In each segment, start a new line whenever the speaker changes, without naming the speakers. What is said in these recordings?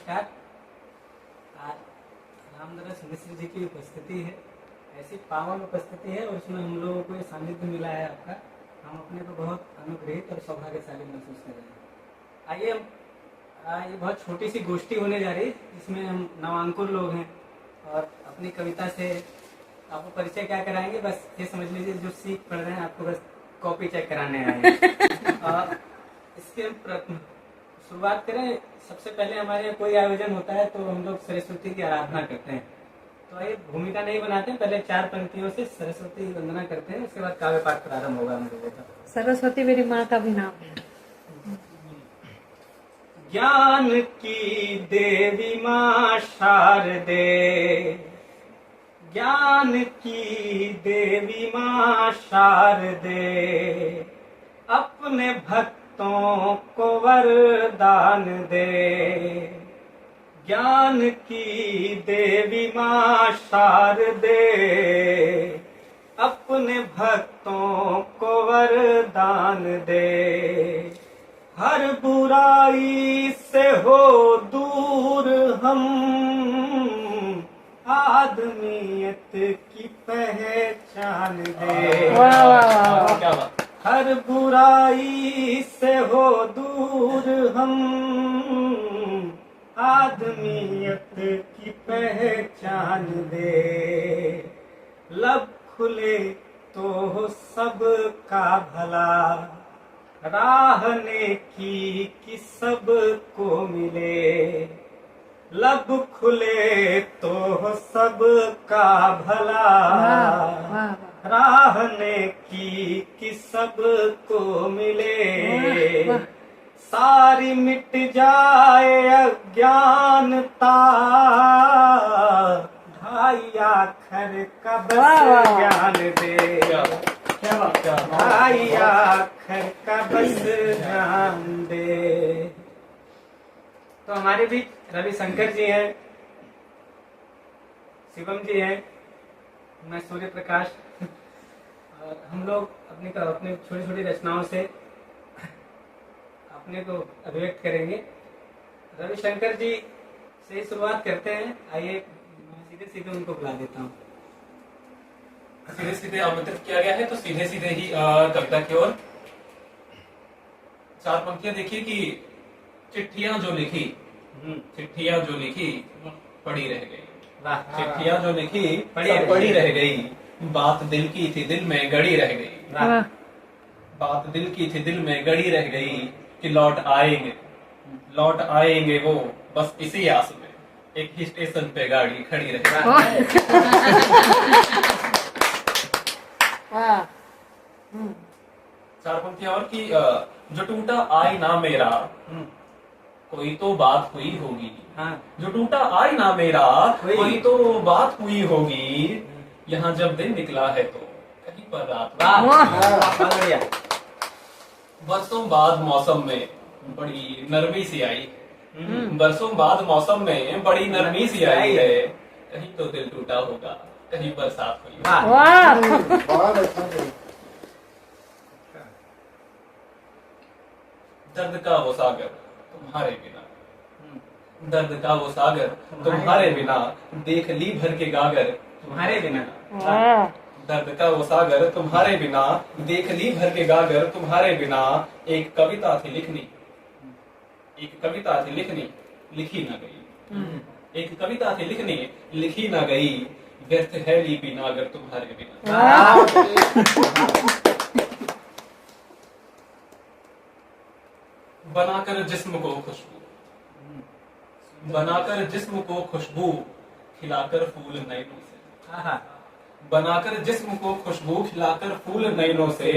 नमस्कार। आज रामदास मिश्र जी की उपस्थिति है, ऐसी पावन उपस्थिति है और उसमें हम लोगों को ये सानिध्य मिला है आपका। हम अपने को बहुत अनुग्रहित और सौभाग्यशाली महसूस कर रहे हैं। आइए, ये बहुत छोटी सी गोष्ठी होने जा रही है, जिसमें हम नवांकुर लोग हैं और अपनी कविता से आपको परिचय क्या कराएंगे, बस ये समझ लीजिए जो सीख पढ़ रहे हैं आपको बस कॉपी चेक कराने आए हैं। इसके शुरुआत करें। सबसे पहले हमारे यहाँ कोई आयोजन होता है तो हम लोग सरस्वती की आराधना करते हैं। तो आइए, भूमिका नहीं बनाते हैं, पहले 4 पंक्तियों से सरस्वती की वंदना करते हैं, उसके बाद काव्य पाठ प्रारंभ होगा हम लोगों का।
सरस्वती मेरी माँ का भी नाम है।
ज्ञान की देवी माँ शारदे, ज्ञान की देवी माँ शारदे, अपने भक्तों को वरदान दे। ज्ञान की देवी माँ शारदे, अपने भक्तों को वरदान दे। हर बुराई से हो दूर हम, आदमियत की पहचान दे।
वाह वाह वाह,
क्या बात। हर बुराई से हो दूर हम, आदमियत की पहचान दे। लब खुले तो सबका भला, राह नेकी की सबको मिले। लब खुले तो सबका भला,
वाह वाह,
राह नेकी की सबको मिले।
वाह।
सारी मिट जाए अज्ञानता, ढाई आखर का बस
वाह, वाह।
ज्ञान दे।
क्या बात, क्या बात।
ढाई आखर का बस ज्ञान दे। तो हमारे बीच रविशंकर जी हैं, शिवम जी हैं, मैं सूर्य प्रकाश। और हम लोग अपनी छोटी छोटी रचनाओं से अपने को अभिव्यक्त करेंगे। रविशंकर जी से ही शुरुआत करते हैं। आइए, मैं सीधे सीधे उनको बुला देता हूँ।
सीधे सीधे आमंत्रित किया गया है तो सीधे सीधे ही कविता की ओर। 4 पंक्तियां देखिए कि चिट्ठियां जो लिखी, चिट्ठियां जो लिखी पड़ी रह गई।
वाह।
चिट्ठियां जो लिखी
पड़ी
पड़ी रह गई। बात दिल की थी दिल में गड़ी रह गई।
वाह।
बात दिल की थी दिल में गड़ी रह गई कि लौट आएंगे वो बस इसी आस में, एक ही स्टेशन पे गाड़ी खड़ी रह गई।
वाह।
4 पंक्तियां और कि जो टूटा आईना मेरा, कोई तो बात हुई होगी।
हाँ।
जो टूटा आईना मेरा, कोई तो बात हुई होगी। यहाँ जब दिन निकला है तो कहीं पर रात।
वाह, बढ़िया।
बरसों बाद मौसम में बड़ी नरमी सी आई। बरसों बाद मौसम में बड़ी नरमी सी आई है। कहीं तो दिल टूटा होगा, कहीं बरसात हुई।
वाह।
दर्द का वो सागर तुम्हारे बिना, दर्द का वो सागर तुम्हारे बिना, देख ली भर के गागर
तुम्हारे बिना।
वाह।
दर्द का वो सागर तुम्हारे बिना, देख ली भर के गागर तुम्हारे बिना। एक कविता थी लिखनी, एक कविता थी लिखनी, लिखी न गई। एक कविता थी लिखनी, लिखी न गई। व्यर्थ है ली बिना अगर तुम्हारे बिना। बनाकर जिस्म को खुशबू, बनाकर जिस्म को खुशबू, खिलाकर फूल नैनों से।
आहा।
बनाकर जिस्म को खुशबू, खिलाकर फूल नैनों से,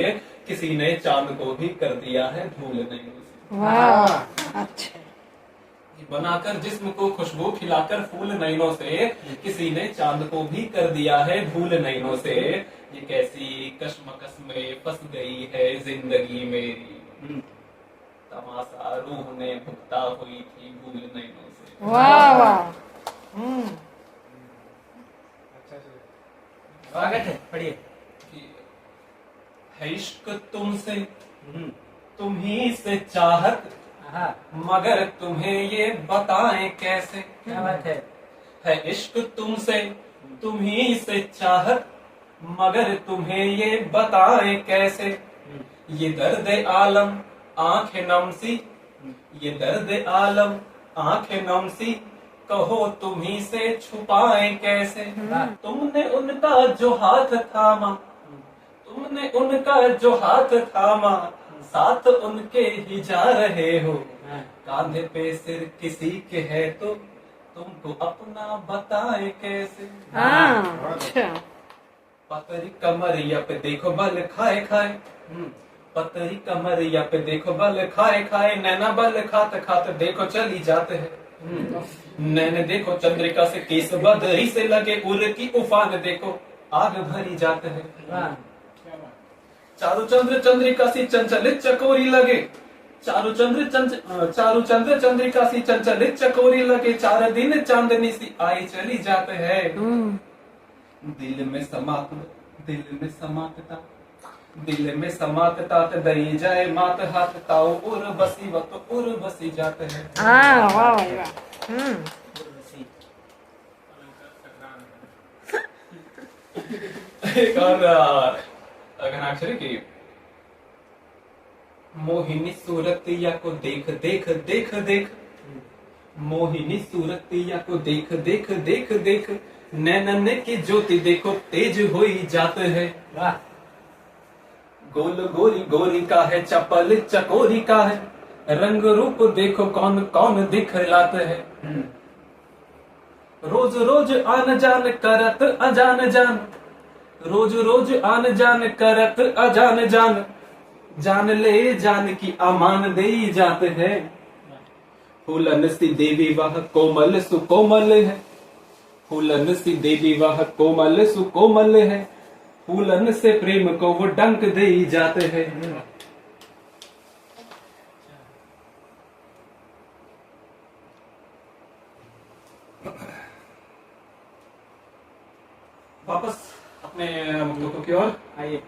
किसी ने चांद को भी कर दिया है धूल नैनों से।
वाह। अच्छा।
बनाकर जिस्म को खुशबू, खिलाकर फूल नैनों से, किसी ने चांद को भी कर दिया है धूल नैनों से। ये कैसी कश्मकश में फंस गई है जिंदगी मेरी, तमाशा रूह ने भुगता हुई थी भूल नैनों से।
वाह वाह।
स्वागत है, पढ़िए।
है इश्क तुमसे, तुम ही से चाहत,
हाँ
मगर तुम्हें ये बताएं कैसे,
क्या बात है
इश्क तुमसे तुम्ही से चाहत, मगर तुम्हें ये बताएं कैसे। ये दर्द आलम आंखें नमसी, ये दर्द आलम आंखें नमसी, कहो तुम्ही से छुपाएं कैसे। तुमने उनका जो हाथ थामा, तुमने उनका जो हाथ थामा, साथ उनके ही जा रहे हो।
हाँ।
कांधे पे सिर किसी के है तो तुमको अपना बताए कैसे।
हाँ अच्छा
पतरी कमरिया पे देखो बल खाए खाए, पतरी कमरिया पे देखो बल खाए खाए, नैना बल खाते खाते देखो चली जाते हैं। नैने देखो चंद्रिका से केस बदरी से लगे, उर की उफान देखो आग भरी जाते हैं।
वाह
चारु चंद्र चंद्रिका सी चंचलित चकोरी लगे, चारु चंद्र चंद्रिका सी चंचलित चकोरी लगे, 4 दिन चांदनी सी आई चली जाते हैं। दिल में समातता दई जाए मात हाथ ताओ, उर बसी वत उर बसी जाते हैं।
हाँ वाह भाई वाह
एक और घनाक्षरी की, मोहिनी सूरतिया को देख देख देख देख, मोहिनी सूरतिया को देख देख देख देख, नैनन की ज्योति देखो तेज हो ही जाते हैं।
वाह
गोल गोरी गोरी का है चपल चकोरी का है, रंग रूप देखो कौन कौन दिखलाते हैं। रोज रोज आन जान करत अजान जान, रोज रोज आन जान करत अजान जान, जान ले जान की अमान दे जाते हैं। फूलन सी देवी वह कोमल सुकोमल है, फूलन सी देवी वह कोमल सुकोमल है, फूलन से प्रेम को वो डंक दे जाते हैं। वापस अपने मुक्तकों की ओर
आइए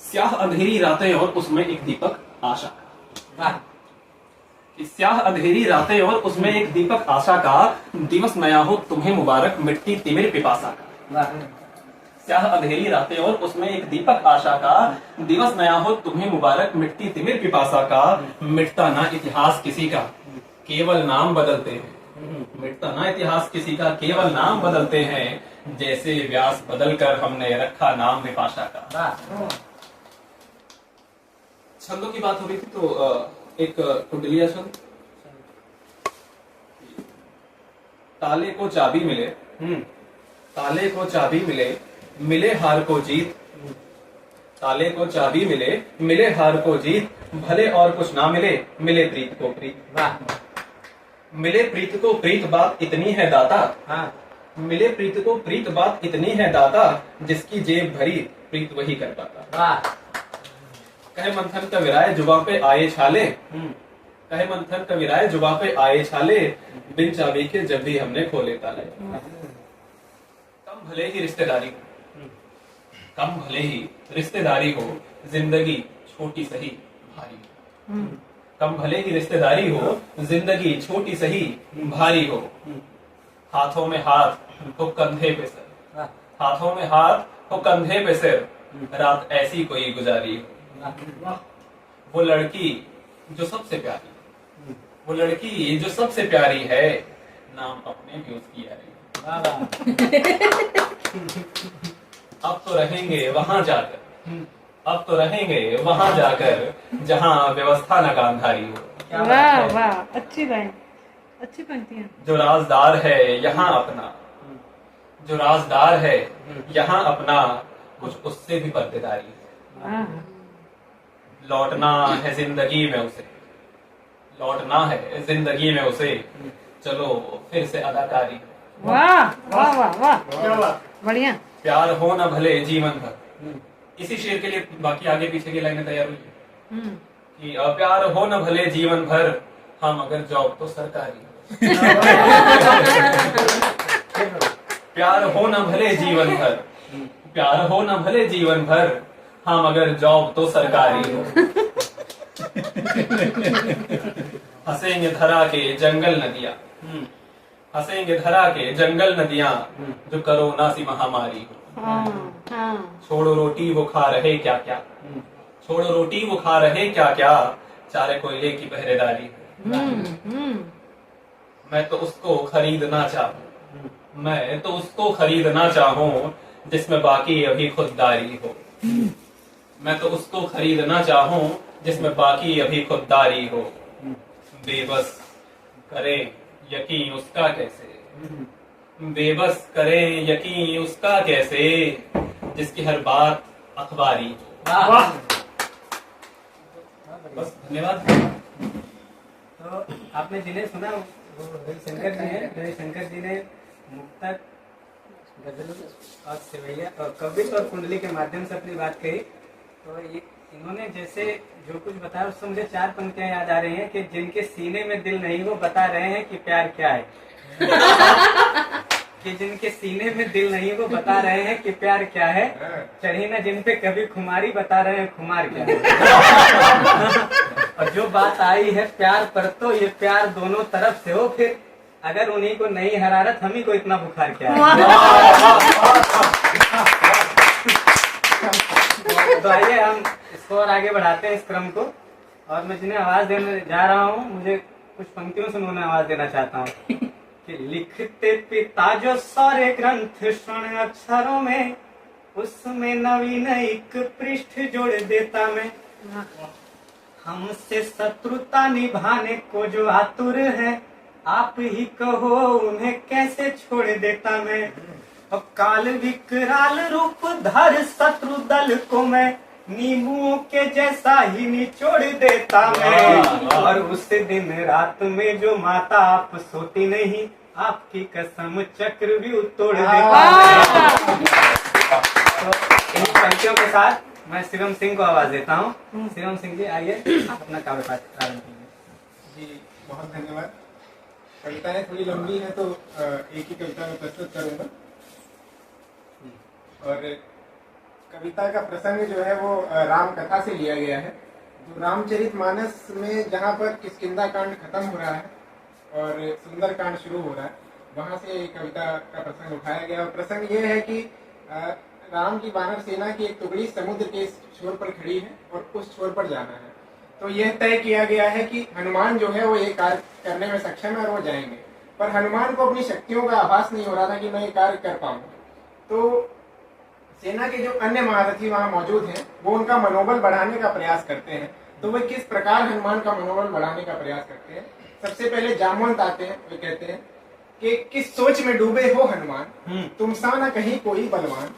स्याह अंधेरी रातें और उसमें एक दीपक आशा।
वाह
स्याह अंधेरी रातें और उसमें एक दीपक आशा का, दिवस नया हो तुम्हें मुबारक मिटती तिमिर पिपासा का।
वाह
स्याह अंधेरी रातें और उसमें एक दीपक आशा का, दिवस नया हो तुम्हें मुबारक मिटती तिमिर पिपासा का। मिटता ना इतिहास किसी का केवल नाम बदलते हैं, मिटता ना इतिहास किसी का केवल नाम बदलते हैं, जैसे व्यास बदलकर हमने रखा नाम विपाशा का।
वाह
छंदों की बात हो रही थी तो एक कुंडलिया छंद। ताले को चाबी मिले, ताले को चाबी मिले, मिले हार को जीत, ताले को चाबी मिले, मिले हार को जीत, भले और कुछ ना मिले, मिले प्रीत को प्रीत।
वाह
मिले प्रीत को प्रीत बात इतनी है दाता,
हाँ
मिले प्रीत को प्रीत बात इतनी है दाता, जिसकी जेब भरी प्रीत वही कर पाता।
वाह
कहे मंथन कविराय जुबा पे आए छाले, कहे मंथन कविराय जुबा पे आए छाले, बिन चाबी के जब भी हमने खोले ताले। कम भले ही रिश्तेदारी हो, कम भले ही रिश्तेदारी हो, जिंदगी छोटी सही भारी हो। कम भले ही रिश्तेदारी हो, जिंदगी छोटी सही भारी हो। हाथों में हाथ हो कंधे पे सर,
वाह
हाथों में हाथ हो कंधे पे सिर, रात ऐसी कोई गुजारी हो।
वाह
वो लड़की जो सबसे प्यारी, वो लड़की जो सबसे प्यारी है, नाम अपने भी उसकी यारी है।
वाह वाह
अब तो रहेंगे वहां जाकर, अब तो रहेंगे वहां जाकर, जहां व्यवस्था न गांधारी हो।
क्या बात
वाह
है।
वाह अच्छी लाइन अच्छी पंक्तियां
जो राजदार है यहाँ अपना, जो राजदार है यहाँ अपना, कुछ उससे भी पर्देदारी है।
हाँ
लौटना है जिंदगी में उसे, लौटना है जिंदगी में उसे, चलो फिर से अदाकारी।
वाह वाह वाह वाह बढ़िया
प्यार हो न भले जीवन भर, इसी शेर के लिए बाकी आगे पीछे की लाइनें तैयार हुई है कि प्यार हो न भले जीवन भर, हम अगर जॉब तो सरकारी। प्यार हो न भले जीवन भर, प्यार हो न भले जीवन भर, हम अगर जॉब तो सरकारी हो। हंसेंगे धरा के जंगल नदियां, हंसेंगे धरा के जंगल नदियां, जो कोरोना सी महामारी हो।
हाँ
छोड़ो रोटी वो खा रहे क्या क्या, छोड़ो रोटी वो खा रहे क्या क्या, चारे कोयले की पहरेदारी हो। मैं तो उसको खरीदना चाहूं, मैं तो उसको खरीदना चाहूं, जिसमें बाकी अभी खुददारी हो। मैं तो उसको खरीदना चाहूं, जिसमें बाकी अभी खुददारी हो। बेबस करें यकीन उसका कैसे, बेबस करें यकीन उसका कैसे, जिसकी हर बात अखबारी हो।
वाह।
बस धन्यवाद।
तो आपने जिन्हें सुना वो रविशंकर जी हैं। रविशंकर जी ने मुक्तक, गजल और सेवैया और कविता और कुंडली के माध्यम से अपनी बात कही। तो ये इन्होंने जैसे जो कुछ बताया उससे मुझे 4 पंक्तियां याद आ रही हैं कि जिनके सीने में दिल नहीं वो बता रहे हैं कि प्यार क्या है। कि जिनके सीने में दिल नहीं वो बता रहे हैं कि प्यार क्या है, चढ़ी ना जिन पे कभी खुमारी बता रहे हैं खुमार क्या है। और जो बात आई है प्यार पर, तो ये प्यार दोनों तरफ से हो, फिर अगर उन्हीं को नहीं हरारत हम ही को इतना बुखार क्या है। तो आइए हम इसको और आगे बढ़ाते हैं इस क्रम को। और मैं जिन्हें आवाज देने जा रहा हूँ, मुझे कुछ पंक्तियों से उन्हें आवाज देना चाहता हूँ कि लिखते पिता जो सारे ग्रंथ स्वर्ण अक्षरों में, उसमें नवीन एक पृष्ठ जोड़ देता मैं। हमसे शत्रुता निभाने को जो आतुर है, आप ही कहो उन्हें कैसे छोड़ देता मैं। और काल विकराल रूप धर शत्रु दल को मैं, नींबुओं के जैसा ही निचोड़ देता मैं। और उस दिन रात में जो माता आप सोती नहीं, आपकी कसम चक्रव्यूह तोड़ देता मैं। तो इन पंक्तियों के साथ मैं शिवम सिंह को आवाज देता हूँ। शिवम सिंह जी आइए, आप अपना काव्य पाठ प्रारंभ कीजिए।
जी बहुत धन्यवाद। कविताएं थोड़ी लंबी हैं तो एक ही कविता में प्रस्तुत करूंगा। और कविता का प्रसंग जो है वो राम कथा से लिया गया है। जो रामचरितमानस में जहाँ पर किष्किंधा कांड खत्म हो रहा है और सुंदर कांड शुरू हो रहा है, वहां से कविता का प्रसंग उठाया गया। और प्रसंग ये है कि राम की वानर सेना की एक टुकड़ी समुद्र के छोर पर खड़ी है और उस छोर पर जाना है। तो यह तय किया गया है कि हनुमान जो है वो ये कार्य करने में सक्षम है और वो जाएंगे। पर हनुमान को अपनी शक्तियों का आभास नहीं हो रहा था कि मैं ये कार्य कर पाऊंगा। तो सेना के जो अन्य महारथी वहां मौजूद हैं, वो उनका मनोबल बढ़ाने का प्रयास करते हैं। तो वे किस प्रकार हनुमान का मनोबल बढ़ाने का प्रयास करते हैं? सबसे पहले जामवंत आते हैं। वे कहते हैं कि किस सोच में डूबे हो हनुमान, तुम सा न कहीं कोई बलवान।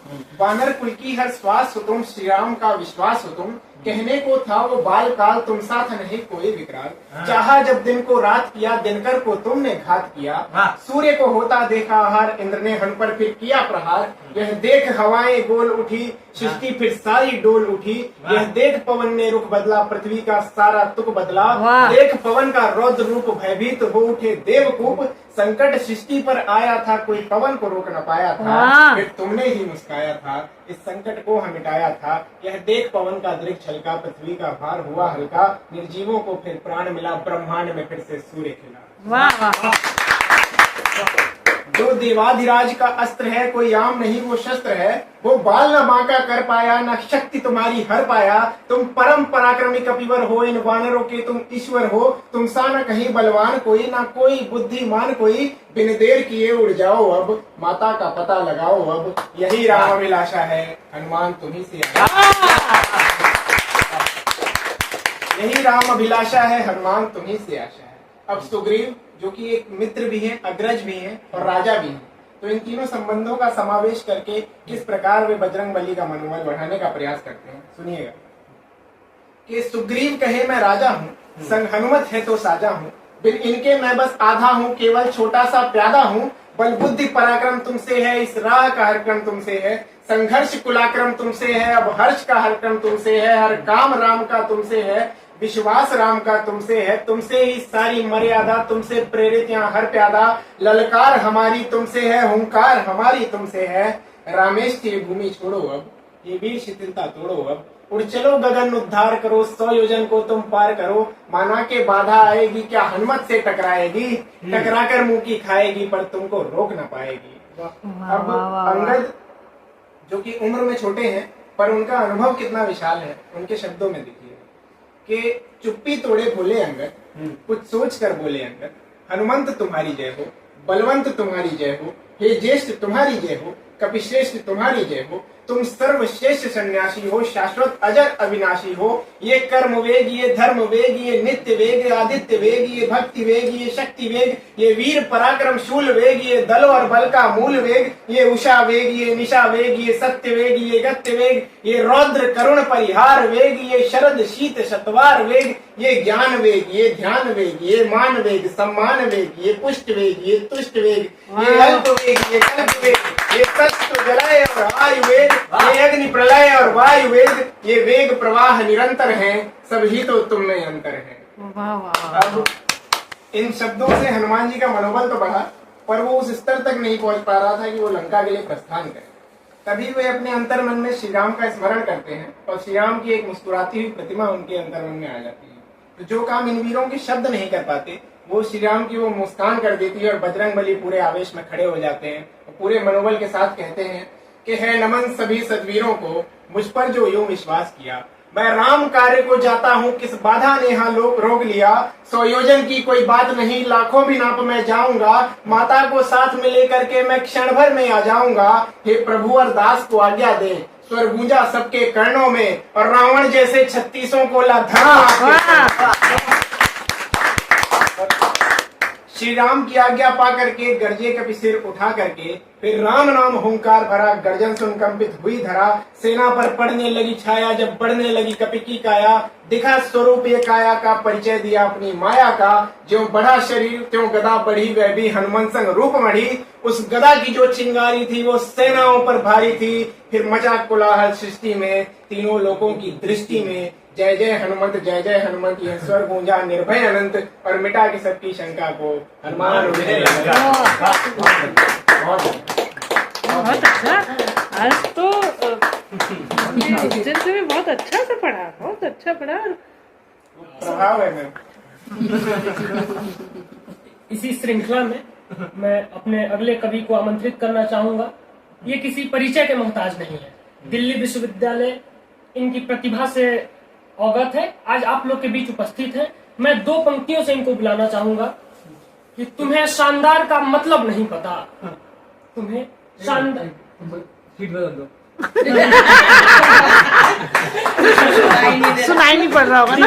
वानर कुल की हर श्वास हो तुम, श्री राम का विश्वास हो तुम। कहने को था वो बाल काल, तुम साथ नहीं कोई विकराल। चाहा जब दिन को रात किया, दिनकर को तुमने घात किया। सूर्य को होता देखा आहार, इंद्र ने हम पर फिर किया प्रहार। यह देख हवाएं गोल उठी, सृष्टि फिर सारी डोल उठी। यह देख पवन ने रुख बदला, पृथ्वी का सारा तुक बदला। देख पवन का रौद्र रूप, भयभीत हो उठे देवकूप। संकट सृष्टि पर आया था, कोई पवन को रोक न पाया था। फिर तुमने ही मुस्काया था, इस संकट को हम मिटाया था। यह देख पवन का दृढ़ छलका, पृथ्वी का भार हुआ हल्का। निर्जीवों को फिर प्राण मिला, ब्रह्मांड में फिर से सूर्य खिला।
वाह वाह।
जो देवाधिराज का अस्त्र है, कोई आम नहीं वो शस्त्र है। वो बाल न बांका कर पाया, न शक्ति तुम्हारी हर पाया। तुम परम पराक्रमी कपिवर हो, इन वानरों के तुम ईश्वर हो। तुम सा न कहीं बलवान कोई, ना कोई बुद्धिमान कोई। बिन देर किए उड़ जाओ अब, माता का पता लगाओ अब। यही राम अभिलाषा है, हनुमान तुम्ही से यही राम अभिलाषा है, हनुमान तुम्ही से आशा है। अब सुग्रीव जो कि एक मित्र भी हैं, अग्रज भी हैं और राजा भी हैं, तो इन तीनों संबंधों का समावेश करके किस प्रकार वे बजरंगबली का मनोबल बढ़ाने का प्रयास करते हैं, सुनिएगा। कि सुग्रीव कहे मैं राजा हूँ, संग हनुमत है तो साजा हूँ। बिन इनके मैं बस आधा हूँ, केवल छोटा सा प्यादा हूँ। बल बुद्धि पराक्रम तुमसे है, इस राह का हर क्रम तुमसे है। संघर्ष कुलाक्रम तुमसे है, अब हर्ष का हर क्रम तुमसे है। हर काम राम का तुमसे है, विश्वास राम का तुमसे है। तुमसे ही सारी मर्यादा, तुमसे प्रेरित यहाँ हर प्यादा। ललकार हमारी तुमसे है, हुंकार हमारी तुमसे है। रामेश की भूमि छोड़ो अब, ये वीर शिथिलता तोड़ो अब। उड़ चलो गगन उद्धार करो, 100 योजन को तुम पार करो। माना के बाधा आएगी क्या हनुमत से टकराएगी, टकराकर मुंह की खाएगी पर तुमको रोक ना पाएगी। अब अंगद जो कि उम्र में छोटे हैं पर उनका अनुभव कितना विशाल है, उनके शब्दों में देखिए कि चुप्पी तोड़े बोले अंगद, कुछ सोच कर बोले अंगद, हनुमंत तुम्हारी जय हो, बलवंत तुम्हारी जय हो, हे ज्येष्ठ तुम्हारी जय हो, कपिश्रेष्ठ तुम्हारी जय हो। तुम सर्वश्रेष्ठ सन्यासी हो, शाश्वत अजर अविनाशी हो। ये कर्म वेग, ये धर्म वेग, ये नित्य वेग, आदित्य वेग, ये भक्ति वेग, ये शक्ति वेग, ये वीर पराक्रम शूल वेग, ये दल और बल का मूल वेग, ये उषा वेग, ये निशा वेग, ये सत्य वेग, ये गत्य वेग, ये रौद्र करुण परिहार वेग, ये शरद शीत शतवार वेग, ये ज्ञान वेग, ये ध्यान वेग, ये मान वेग, सम्मान वेग, ये पुष्ट वेग, ये तुष्ट वेग, ये अल्प वेग, ये कल्प वेग, ये सत्य जलाय और आयु वेग, ये अग्नि प्रलय और वायु वेग, ये वेग प्रवाह निरंतर हैं, सभी तो तुम में अंतर है।
वाह वाह।
अब इन शब्दों से हनुमान जी का मनोबल तो बढ़ा पर वो उस स्तर तक नहीं पहुंच पा रहा था कि वो लंका के लिए प्रस्थान करें। तभी वे अपने अंतर मन में श्री राम का स्मरण करते हैं और श्री राम की एक मुस्कुराती हुई प्रतिमा उनके अंतर मन में आ जाती है। तो जो काम इन वीरों के शब्द नहीं कर पाते वो श्री राम की वो मुस्कान कर देती है और बजरंग बली पूरे आवेश में खड़े हो जाते हैं और पूरे मनोबल के साथ कहते हैं कि है नमन सभी सद्वीरों को, मुझ पर जो यूं विश्वास किया। मैं राम कार्य को जाता हूँ, किस बाधा ने यहाँ रोक लिया। 100 योजन की कोई बात नहीं, लाखों भी नाप मैं जाऊंगा। माता को साथ में लेकर के मैं क्षण भर में आ जाऊंगा। हे प्रभु और दास को आज्ञा दे, स्वर गूंजा सबके कर्णों में और रावण जैसे 36 को ला धरा। श्री राम की आज्ञा पा करके गरजे कपि सिर उठा करके फिर राम नाम हुंकार भरा। गर्जन सुन कंपित हुई धरा, सेना पर पड़ने लगी छाया। जब बढ़ने लगी कपि की काया, दिखा स्वरूप ये काया का, परिचय दिया अपनी माया का। ज्यों बढ़ा शरीर त्यों गदा बढ़ी, वह भी हनुमान संग रूप मढ़ी। उस गदा की जो चिंगारी थी वो सेनाओं पर भारी थी। फिर मचा कोलाहल सृष्टि में, तीनों लोगों की दृष्टि में। जय जय हनुमंत, जय जय हनुमंत, यह स्वर गूंजा निर्भय अनंत और मिटा की सबकी शंका को हनुमान विजय लंका।
बहुत अच्छा। आज तो टीचर से भी बहुत अच्छा से पढ़ा, बहुत अच्छा पढ़ा।
प्रभाव है मैम।
इसी श्रृंखला में मैं अपने अगले कवि को आमंत्रित करना चाहूंगा। ये किसी परिचय के मोहताज नहीं है। दिल्ली विश्वविद्यालय इनकी प्रतिभा से अवगत है, आज आप लोग के बीच उपस्थित है। मैं 2 पंक्तियों से इनको बुलाना चाहूंगा कि तुम्हें शानदार का मतलब नहीं पता। तुम्हें शानदार
सुनाई नहीं पड़ रहा होगा ना।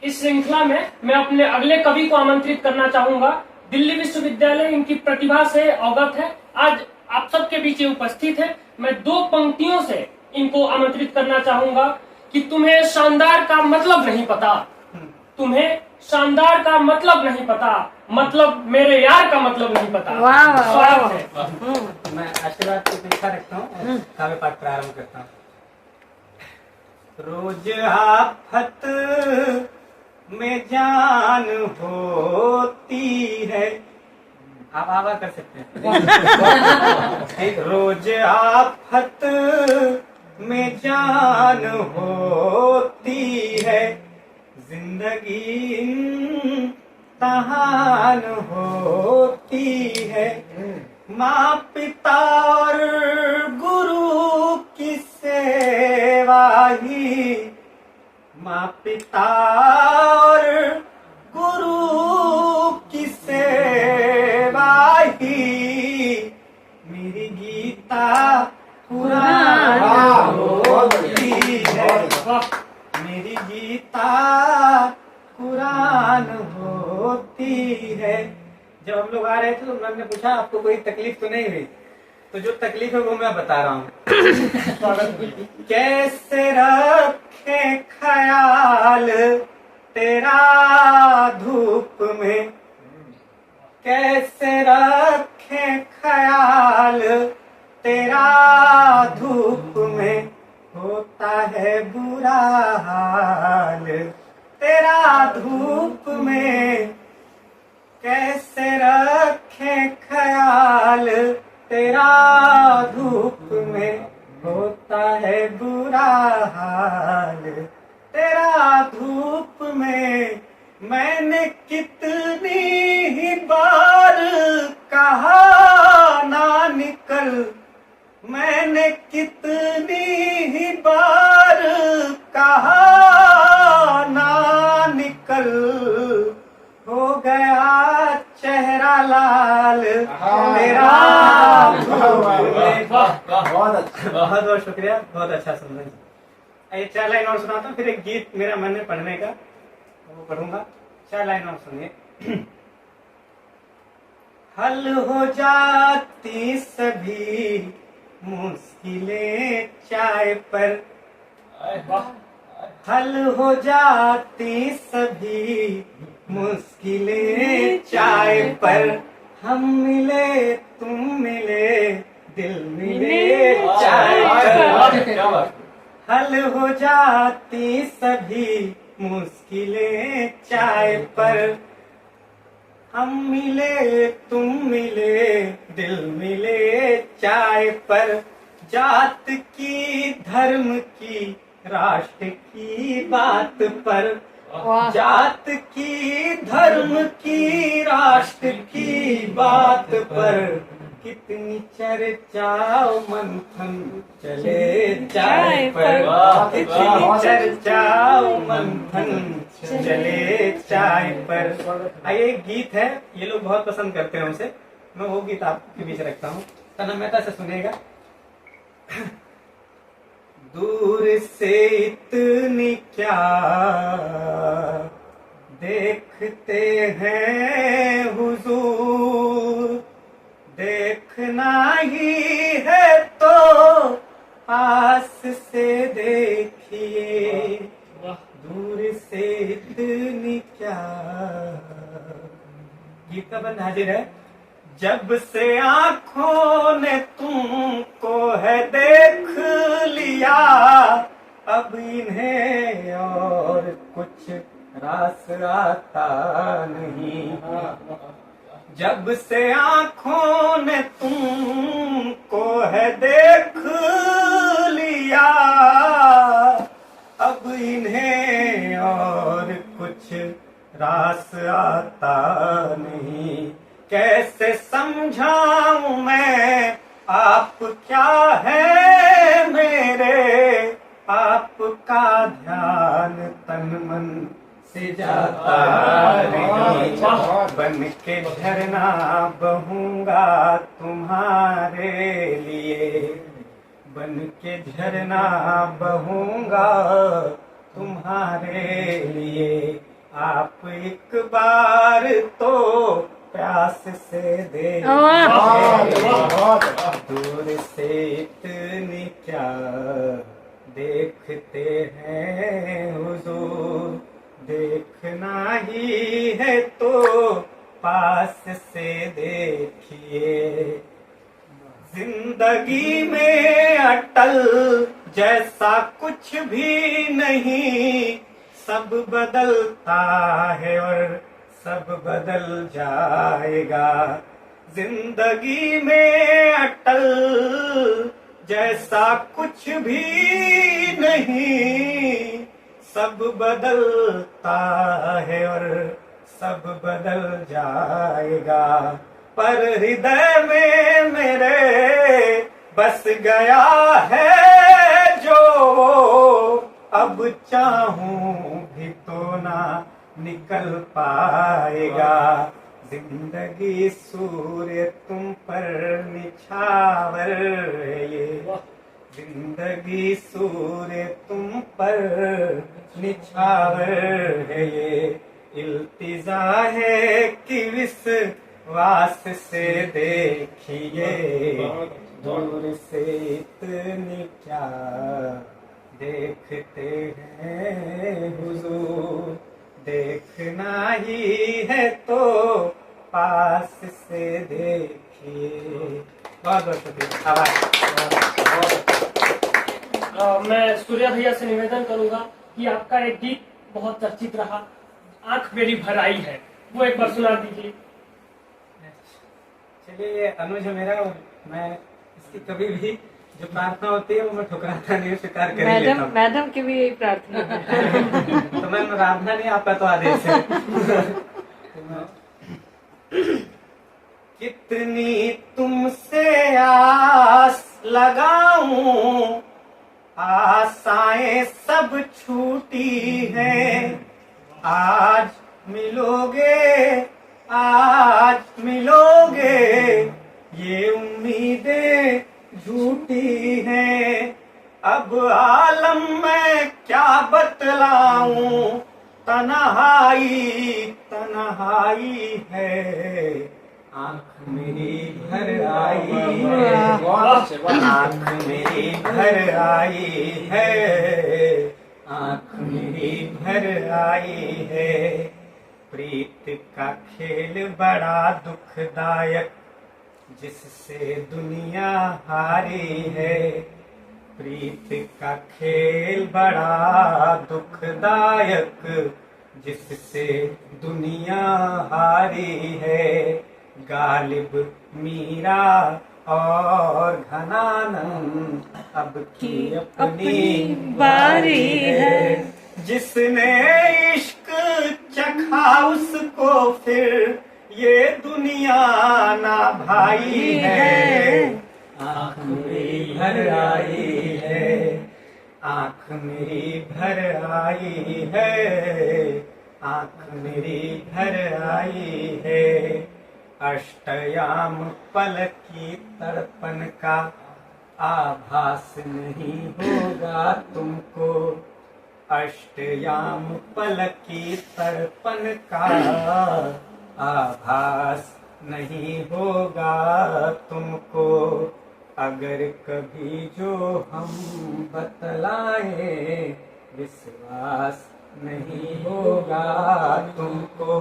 इस श्रृंखला में मैं अपने अगले कवि को आमंत्रित करना चाहूंगा। दिल्ली विश्वविद्यालय इनकी प्रतिभा से अवगत है, आज आप सबके बीच उपस्थित है। मैं 2 पंक्तियों से इनको आमंत्रित करना चाहूंगा कि तुम्हें शानदार का मतलब नहीं पता। तुम्हें शानदार का मतलब नहीं पता, मतलब मेरे यार का मतलब नहीं पता।
वाह वाह वाह।
मैं आशीर्वाद की अपेक्षा रखता हूँ, काव्य पाठ प्रारंभ करता हूँ। रोज आफत में जान होती है, आप आवा कर सकते हैं। रोज आफत में जान होती है, जिंदगी इम्तिहान होती है। माँ पिता और गुरु की सेवा ही, माँ पिता और गुरु की सेवा ही, मेरी गीता पुराण होती है। मेरी गीता कुरान होती है। जब हम लोग आ रहे थे तो मैम ने पूछा आपको कोई तकलीफ तो नहीं हुई, तो जो तकलीफ है वो मैं बता रहा हूँ। कैसे रखे ख्याल तेरा धूप में, कैसे रखे ख्याल तेरा धूप में, होता है बुरा हाल तेरा धूप में। कैसे रखे ख्याल तेरा धूप में, होता है बुरा मैंने कितनी ही बार कहा ना निकल, मैंने कितनी ही बार कहा ना निकल, हो गया चेहरा लाल मेरा। बहुत अच्छा, बहुत बहुत शुक्रिया, बहुत अच्छा सुन रहे। ये 4 लाइन और सुनाता हूँ, फिर एक गीत मेरा मन है पढ़ने का, वो पढ़ूंगा। 4 लाइन और सुनिए। हल हो जाती सभी मुश्किलें चाय पर, हल हो जाती सभी मुश्किलें चाय पर, हम मिले तुम मिले दिल मिले चाय पर, हल हो जाती सभी मुश्किलें चाय पर, हम मिले तुम मिले दिल मिले चाय पर, जात की धर्म की राष्ट्र की बात पर, जात की धर्म की राष्ट्र की बात पर, कितनी चर्चा मंथन चले चाय पर, कितनी चर्चा मंथन चले चाय पर। ये गीत है, ये लोग बहुत पसंद करते हैं उसे, मैं वो गीत आपके बीच रखता हूँ, तन्मयता से सुनेगा। दूर से इतनी क्या देखते हैं हुजूर, देखना ही है तो पास से देखिए, दूर से इतनी क्या। गीत का बंद हाजिर है। जब से आंखों ने तुमको है देख लिया, अब इन्हें और कुछ रास आता नहीं। जब से आंखों ने तुमको है देख लिया, अब इन्हें और कुछ रास आता नहीं। कैसे समझाऊं मैं आप क्या है मेरे, आपका ध्यान तन मन से जाता नहीं। बन के झरना बहूंगा तुम्हारे लिए, बन के झरना बहूंगा तुम्हारे लिए। आप एक बार तो प्यास से देखिए, दूर से इतनी क्या देखते हैं हुजूर, देखना ही है तो पास से देखिए। जिंदगी में अटल जैसा कुछ भी नहीं, सब बदलता है और सब बदल जाएगा। जिंदगी में अटल जैसा कुछ भी नहीं, सब बदलता है और सब बदल जाएगा। पर हृदय में मेरे बस गया है जो, अब चाहूं भी तो ना निकल पाएगा। जिंदगी सूर्य तुम पर निछावर है ये, जिंदगी सूर्य तुम पर निछावर है ये। इल्तिजा है कि विश्वास से देखिए, दूर से इतनी क्या देखते हैं हुजूर, देखना ही है तो पास से देखिए। बहुत बहुत शुक्रिया, आभार।
मैं सूर्या भैया से निवेदन करूंगा कि आपका एक गीत बहुत चर्चित रहा, आंख मेरी भर आई है, वो एक बार सुना दीजिए।
चलिए, अनुज है मेरा और मैं इसकी कभी भी जो प्रार्थना होती है वो मैं ठुकराता नहीं, स्वीकार कर ही लेता
मैडम
हूँ।
मैडम की भी यही प्रार्थना है।
तो मैं प्रार्थना नहीं, आपका तो आदेश है। कितनी तुमसे आस लगाऊं, आशाएं सब छूटी हैं। आज मिलोगे, आज मिलोगे, ये उम्मीदें झूठी हैं। अब आलम में क्या बतलाऊं, तन्हाई तन्हाई है। आँख मेरी भर आई है, आँख मेरी भर आई है, आँख मेरी भर आई है। प्रीत का खेल बड़ा दुखदायक, जिससे दुनिया हारी है। प्रीत का खेल बड़ा दुखदायक, जिससे दुनिया हारी है। गालिब मीरा और घनानंद अब की अपनी बारी है। जिसने इश्क चखा उसको फिर ये दुनिया ना भाई है। आँख मेरी भर आई है, आँख मेरी भर आई है, आँख मेरी भर आई है। अष्टयाम पल की तड़पन का आभास नहीं होगा तुमको। अष्टयाम पल की तड़पन का आभास नहीं होगा तुमको। अगर कभी जो हम बतलाए, विश्वास नहीं होगा तुमको।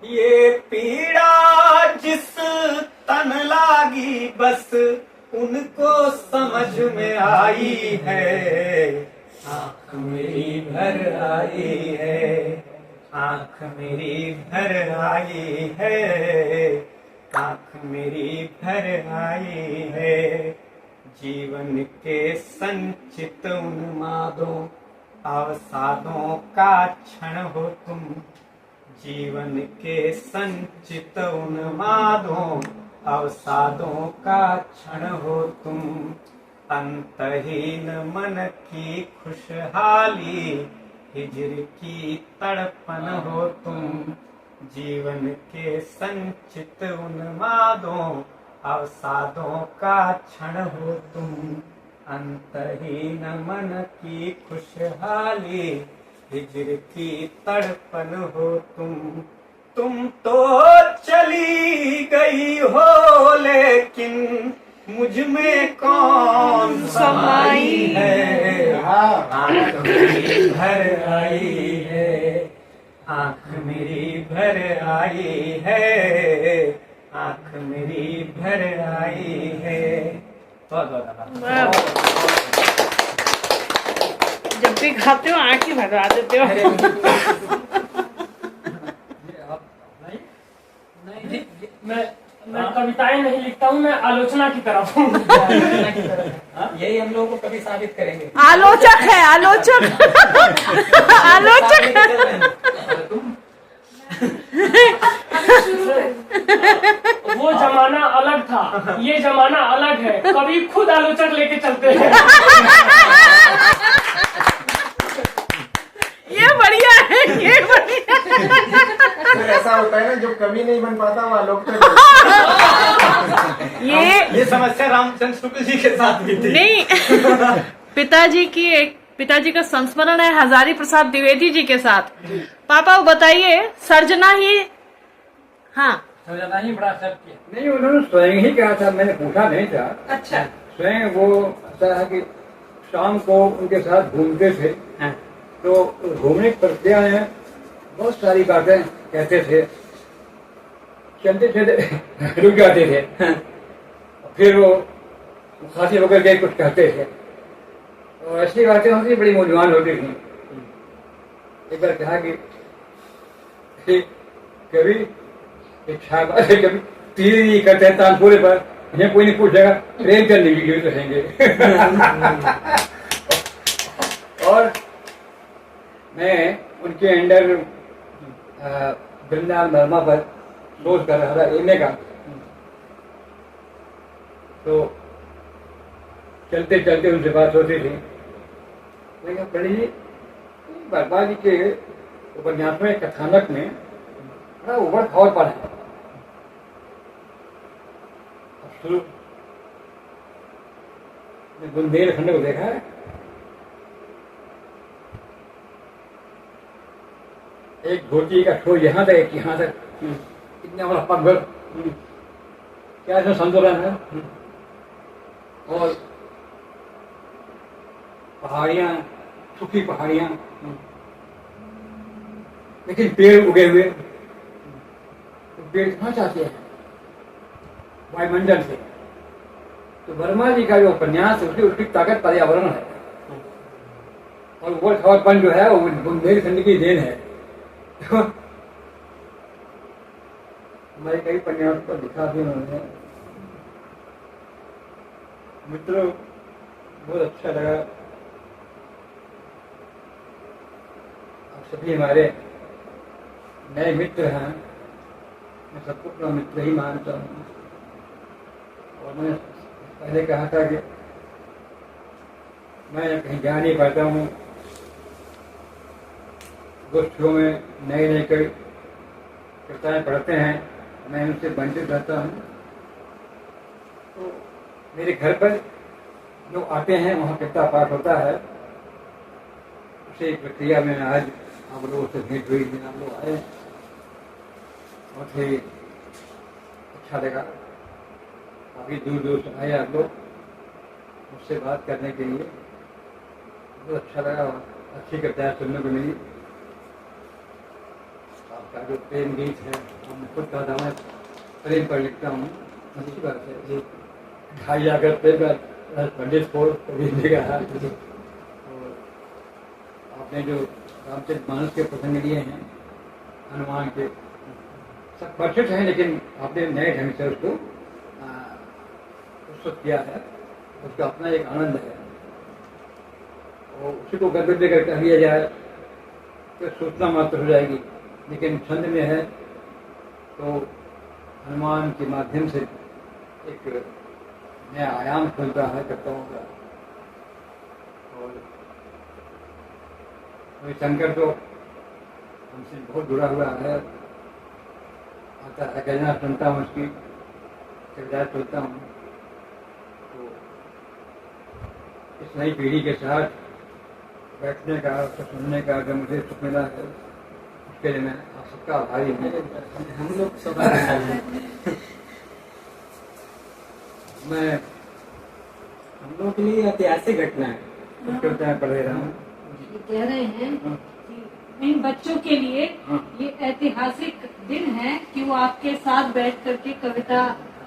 ये पीड़ा जिस तन लागी बस उनको समझ में आई है। आँख मेरी भर आई है, आँख मेरी भर आई है, आँख मेरी भर आई है। जीवन के संचित उन्मादों अवसादों का क्षण हो तुम। जीवन के संचित उन्मादों अवसादों का क्षण हो तुम। अंतहीन मन की खुशहाली हिजर की तड़पन हो तुम। जीवन के संचित उन्मादों अवसादों का क्षण हो तुम। अंतहीन मन की खुशहाली हिजर की तड़पन हो तुम तो चली गई हो लेकिन मुझ में कौन समाई है। आँख मेरी भर आई है, आँख मेरी भर आई है, आँख मेरी भर आई है।
जब भी खाते हो आँख ही भरवा देते हो।
मैं कविताएं नहीं लिखता हूँ, मैं आलोचना की तरफ हूँ।
यही हम लोगों को कभी साबित करेंगे।
आलोचक है, आलोचक। आलोचक।
वो जमाना अलग था, ये जमाना अलग है। कभी खुद आलोचक लेके चलते हैं।
ये बढ़िया है, ये बढ़िया है।
तो ऐसा होता है ना, जो कवि नहीं बन पाता वो आलोचक।
ये समस्या रामचंद्र शुक्ल जी के साथ भी थी।
नहीं, पिताजी का संस्मरण है हजारी प्रसाद द्विवेदी जी के साथ। पापा वो बताइए, सर्जना ही, हाँ
सर्जना ही बड़ा सब किया। नहीं, उन्होंने स्वयं ही कहा था, मैंने पूछा नहीं था।
अच्छा।
स्वयं वो ऐसा है कि शाम को उनके साथ घूमते थे।
हाँ।
तो घूमने की प्रक्रिया में बहुत सारी बातें कहते थे, चलते थे रुक जाते थे।
हाँ।
फिर वो खांसी होकर के कुछ कहते थे और ऐसी बातें होती बड़ी मूल्यवान होती थी। एक बार कहा कि कभी इच्छा कभी तीर नहीं करते तानपुरे पर, मुझे कोई नहीं पूछेगा, प्रेम चंद जी तो रहेंगे। और मैं उनके अंडर वृंदावन वर्मा पर कोर्स कर रहा था एमए का। तो चलते चलते उनसे बात होती थी। मैं कहा पंडित जी, वर्मा जी के उपन्यास में कथानक में बड़ा उबड़ खाबड़ पड़ा है। शुरू बुंदेलखंड को देखा है, एक धोती का छोर यहाँ तक, एक यहाँ तक, इतना बड़ा पगभर, क्या इसमें संतुलन है? और पहाड़ियां, सूखी पहाड़ियां, लेकिन पेड़ उगे हुए। तो पेड़ कहाँ चाहते हैं? वायुमंडल से। तो वर्मा जी का जो उपन्यास है उसकी ताकत पर्यावरण है, और उबड़ खाबड़पन जो है वो बुंदेलखंड की देन है। हमारे कई उपन्यास पर दिखा भी उन्होंने। मित्रों, बहुत अच्छा लगा, आप सभी हमारे नए मित्र हैं। मैं सबको अपना मित्र ही मानता हूँ। और मैंने पहले कहा था कि मैं कहीं जा नहीं पाता हूँ, गोष्ठियों में नए नए कई कविताएं पढ़ते हैं, मैं उनसे वंचित रहता हूँ। तो मेरे घर पर जो आते हैं वहाँ कविता पाठ होता है। उसी प्रक्रिया में आज आप लोगों से भेंट हुई थी, आप लोग आए, बहुत ही अच्छा लगा। काफ़ी दूर दूर से आए आप लोग मुझसे बात करने के लिए, बहुत अच्छा लगा। अच्छी कविताएं सुनने को मिली। आपका जो प्रेम गीत है, हमने खुद कहा था मैं प्रेम पर लिखता हूँ, अच्छी बात है। ढाई आकर प्रेम पंडित को कभी नहीं कहा। और आपने जो रामचरितमानस के प्रसंग लिए हैं, हनुमान के, सब परिचित हैं, लेकिन आपने नए ढंग से उसको प्रस्तुत किया है। उसका अपना एक आनंद है, और उसी को गद्य कर कह लिया जाए तो सूचना मात्र हो जाएगी, लेकिन छंद में है तो हनुमान के माध्यम से एक नया आयाम खुलता है कविताओं का। और शंकर तो हमसे बहुत जुड़ा हुआ है, आता है, कहना सुनता हूँ, उसकी कविताएं सुनता हूँ। तो इस नई पीढ़ी के साथ बैठने का, उसको सुनने का जो मुझे सुख मिला है, उसके लिए मैं आप सबका आभारी हूँ।
हम लोग सौभाग्यशाली हैं।
मैं
हम लोगों के लिए ऐतिहासिक घटना है।
कविताएं पढ़ रहा हूँ।
ये कह रहे हैं कि इन बच्चों के लिए ये ऐतिहासिक दिन है कि वो आपके साथ बैठ करके कविता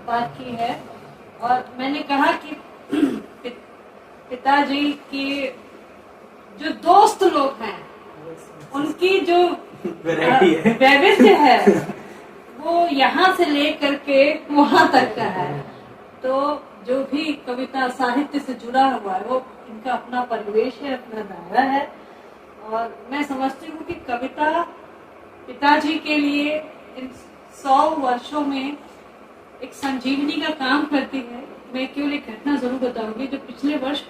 पाठ की है। और मैंने कहा कि पिताजी के जो दोस्त लोग हैं उनकी जो
वैरायटी है,
वैविध्य है, वो यहाँ से लेकर के वहाँ तक का है। तो जो भी कविता साहित्य से जुड़ा हुआ है वो इनका अपना परिवेश है, अपना दायरा है। और मैं समझती हूँ कि कविता पिताजी के लिए इन 100 वर्षों में एक संजीवनी का काम करती है। मैं केवल एक घटना जरूर बताऊंगी। जो पिछले वर्ष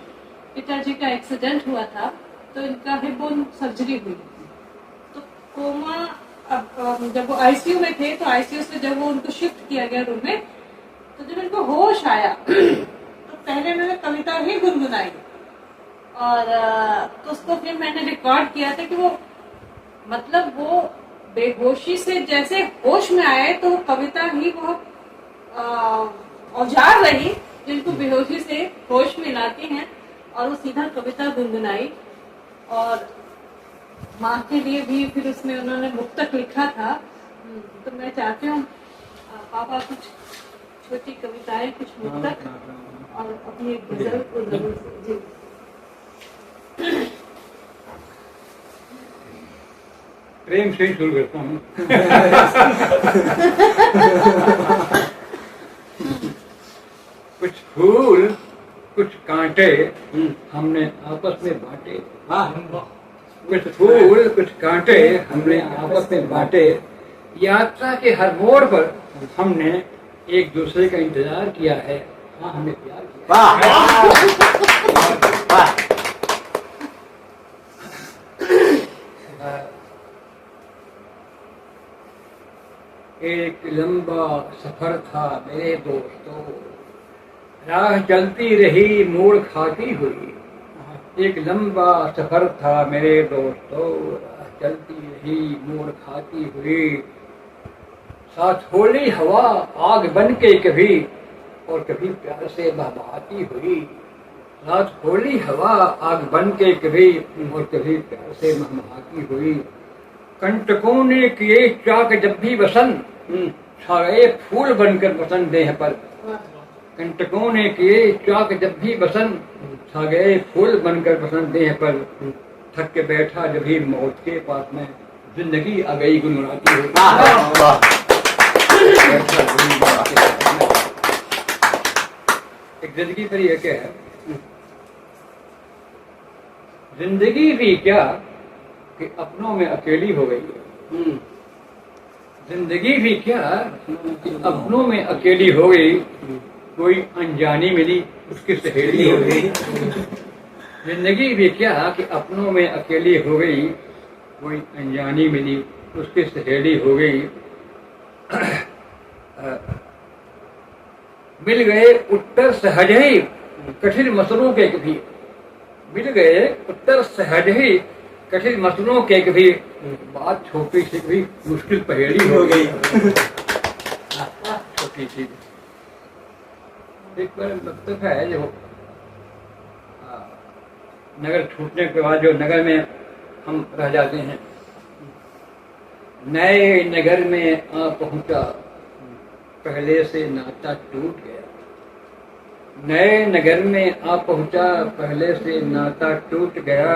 पिताजी का एक्सीडेंट हुआ था, तो इनका हिप बोन सर्जरी हुई। तो कोमा, अब जब वो आईसीयू में थे, तो आईसीयू से जब वो उनको शिफ्ट किया गया रूम में, तो जब इनको होश आया तो पहले मैंने कविता ही गुनगुनाई। और तो उसको फिर मैंने रिकॉर्ड किया था कि वो मतलब वो बेहोशी से जैसे होश में आए, तो वो कविता ही बहुत औजार रही जिनको बेहोशी से होश में लाती हैं। और वो सीधा कविता गुनगुनाई। और माँ के लिए भी फिर उसमें उन्होंने मुक्तक लिखा था। तो मैं चाहती हूँ पापा कुछ छोटी कविताएं, कुछ मुक्तक और अपनी एक गजल को जरूर जी।
प्रेम से ही शुरू करता हूँ। फूल कुछ कांटे हमने आपस में बांटे। कुछ फूल कुछ कांटे हमने आपस में बांटे। यात्रा के हर मोड़ पर हमने एक दूसरे का इंतजार किया है। हाँ, हमने प्यार किया। एक लंबा सफर था मेरे दोस्तों, राह चलती रही मोड़ खाती हुई। एक लंबा सफर था मेरे दोस्तों, राह चलती रही मोड़ खाती हुई। साथ होली हवा आग बन के कभी और कभी प्यार से बहबहाती हुई। साथ होली हवा आग बन के कभी और कभी प्यार से महमहाती हुई। कंटकों ने किए चाक जब भी वसन, छा गए फूल बनकर वसन देह पर। कंटकों ने किए चाक जब भी वसन, छा गए फूल बनकर वसन देह पर। थक के बैठा जब भी मौत के पास में, जिंदगी आ गई गुनगुनाती हुई। एक जिंदगी पर यह क्या है, जिंदगी भी क्या कि अपनों में अकेली हो गई है। जिंदगी भी क्या कि अपनों में अकेली हो गई। कोई अनजानी मिली उसकी सहेली हो गई। जिंदगी भी क्या कि अपनों में अकेली हो गई। कोई अनजानी मिली उसकी सहेली हो गई। मिल गए उत्तर सहज ही कठिन मसलों के कभी। मिल गए उत्तर सहज ही कठिन मसलों के कभी। बात छोटी सी भी मुश्किल पहेली हो गई। छोटी सी एक बार मतलब है जो नगर छूटने के बाद जो नगर में हम रह जाते हैं। नए नगर में आ पहुंचा, पहले से नाता टूट गया। नए नगर में आ पहुंचा, पहले से नाता टूट गया।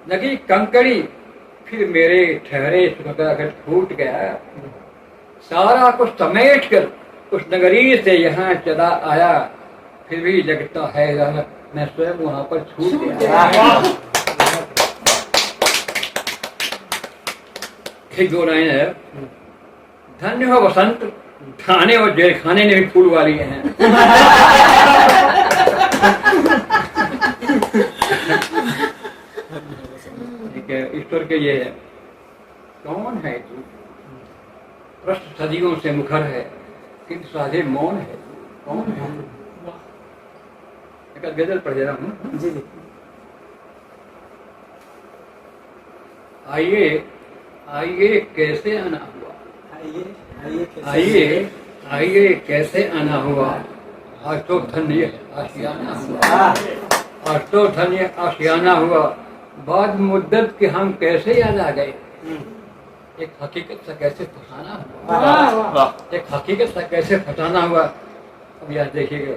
लगी कंकड़ी फिर मेरे ठहरे सुख का घर फूट गया। सारा कुछ समेट कर उस नगरी से यहाँ चला आया, फिर भी लगता है मैं स्वयं वहां पर छूट गया। एक दो लाइन है, धन्य हो बसंत, थाने और जेल खाने ने भी फूल वाली हैं। ठीक है, ईश्वर के ये है, कौन है तू? प्रश्न सदियों से मुखर है, किंतु साधे मौन है। कौन है? एक गजल पढ़ रहा हूँ।
जी जी।
आइए आइए कैसे आना हुआ।
आइए
आइए कैसे आना हुआ। आज तो धन्य आशियाना हुआ। आज तो धन्य आशियाना हुआ। बाद मुद्दत के हम कैसे याद आ गए। एक हकीकत से कैसे फसाना हुआ। एक हकीकत से कैसे फसाना हुआ। अब यार देखिएगा,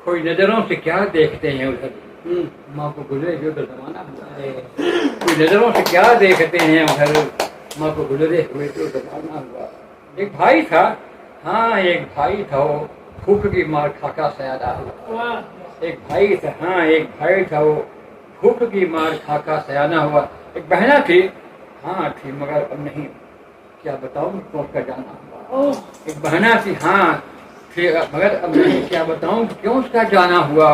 कोई नजरों से क्या देखते हैं उधर, माँ को गुजरे हुए तो जमाना हुआ। कोई नजरों से क्या देखते हैं उधर, माँ को गुजरे हुए तो जमाना हुआ। एक भाई था, हाँ एक भाई था, वो फूक की मार खाका सयादा हुआ। एक भाई था, हाँ एक भाई था, वो फूक की मार खाका सयाना हुआ। एक बहना थी, हाँ थी मगर अब नहीं, क्या बताऊं तो उसका जाना हुआ। एक बहना थी, हाँ थी मगर अब नहीं, क्या बताऊं क्यों उसका जाना हुआ।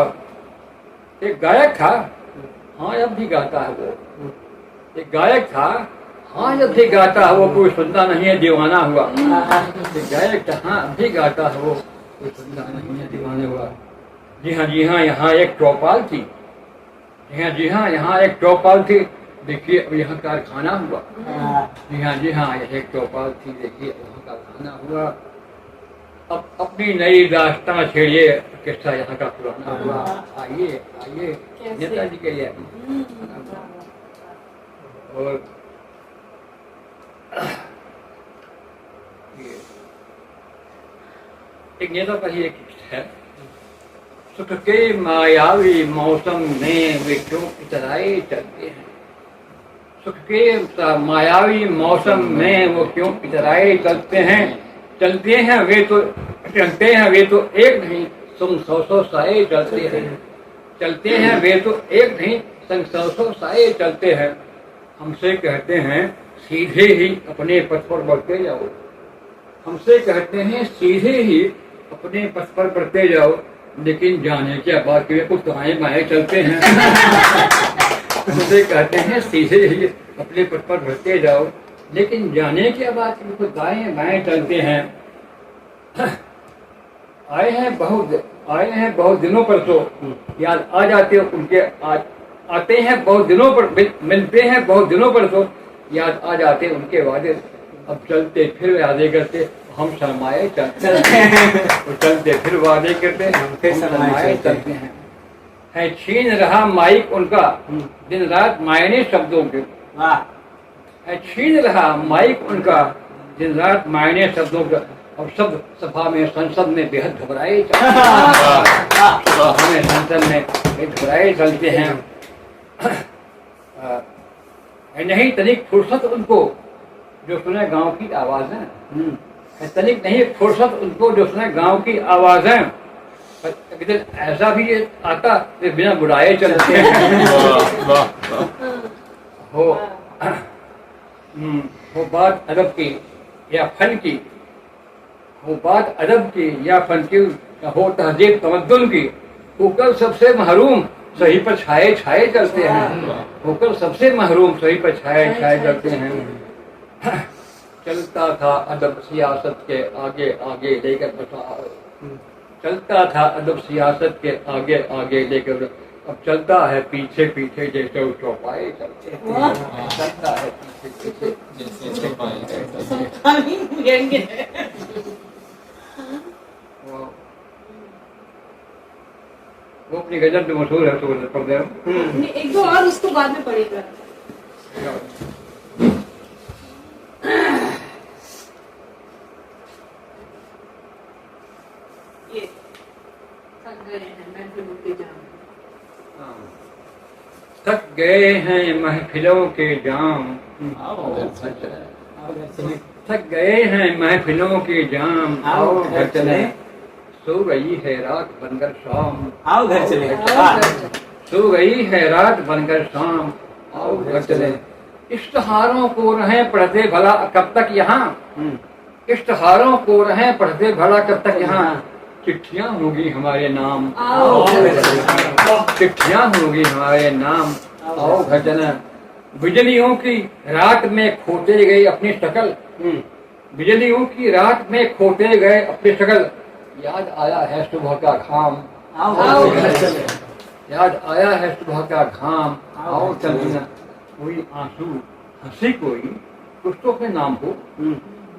एक गायक था, हाँ अब भी गाता है वो। एक गायक था, हाँ जब भी गाता है वो, कोई सुनता नहीं है दीवाना हुआ। एक गायक था, हाँ अब भी गाता है वो, कोई सुनता नहीं है दीवाना हुआ। जी हाँ यहाँ एक चौपाल थी। जी हाँ यहाँ एक चौपाल थी, देखिए अब यहाँ कारखाना हुआ। जी हाँ यह एक चौपाल थी, देखिए यहाँ कारखाना हुआ। अब अपनी नई दास्तां छेड़िए, किस्सा यहाँ का पुराना हुआ। आइए आइए नेताजी के लिए। और एक नेता का ही एक है, सुख के मायावी मौसम में वे क्यों इतराए चलते हैं। सुख के मायावी मौसम में वो क्यों इतराए चलते हैं। चलते हैं वे तो एक नहीं, तुम 100 साए चलते हैं। चलते हैं वे तो एक नहीं, संग 100 साए चलते हैं। हमसे कहते हैं सीधे ही अपने पथ पर बढ़ते जाओ। हमसे कहते हैं सीधे ही अपने पथ पर बढ़ते जाओ, लेकिन जाने क्या बात के कुछ दाएं बाएं चलते हैं। हमसे कहते हैं सीधे ही अपने पथ पर बढ़ते जाओ, लेकिन जाने क्या बात के कुछ दाएं बाएं चलते हैं। आए हैं बहुत दिनों पर तो याद आ जाते हो उनके, आते हैं बहुत दिनों पर, मिलते हैं बहुत दिनों पर तो याद आ जाते उनके वादे। अब चलते फिर वादे करते हम शर्माए चलते हैं। तो चलते फिर वादे करते हम शर्माए चलते हैं। है छीन रहा माइक उनका दिन रात मायने शब्दों के। है छीन रहा माइक उनका दिन रात मायने शब्दों का। और सब सभा में संसद में बेहद घबराए संसद में घबराए चलते हैं। नहीं तनिक फुर्सत उनको जो सुने गांव की आवाजें। तनिक नहीं फुर्सत उनको जो सुने गांव की आवाजें। ऐसा भी ये आता कि बिना बुलाए चलते हैं। हो बात अदब की या फन की, हो बात अदब की या फन की, हो तहजीब तमद्दुन की, होकर सबसे महरूम सही पर छाए छाए चलते हैं। होकर सबसे महरूम सही पर छाए छाए चलते हैं। चलता था अदब सियासत के आगे आगे लेकर बसा। चलता था अदब सियासत के आगे आगे लेकर, अब चलता है पीछे पीछे जैसे चौपाए चलते हैं। चलता है पीछे पीछे जैसे चौपाए चलते हैं। वो अपनी गजल जो मशहूर है तो पढ़ दे रहा हूँ।
एक दो और उसको बाद में पढ़ेगा। ये
थक गए हैं महफिलों के जाम। थक गए हैं महफिलों के जाम। आओ घर चले। सो गई है रात बनकर शाम।
आओ घर चले।
सो गई है रात बनकर शाम। आओ घर चले। इश्तहारों को रहें पढ़ते भला कब तक यहाँ। इश्तहारों को रहें पढ़ते भला कब तक यहाँ। चिट्ठियाँ होगी हमारे नाम। चिट्ठियाँ होगी हमारे नाम। आओ घर चले। बिजलियों की रात में खोते गए अपनी शक्ल। बिजलियों की रात में खोते गए अपनी शक्ल। याद आया है सुबह का घाम। याद आया है सुबह का घाम। आओ चलना। कोई आंसू हंसी कोई कुछ तो अपने नाम हो।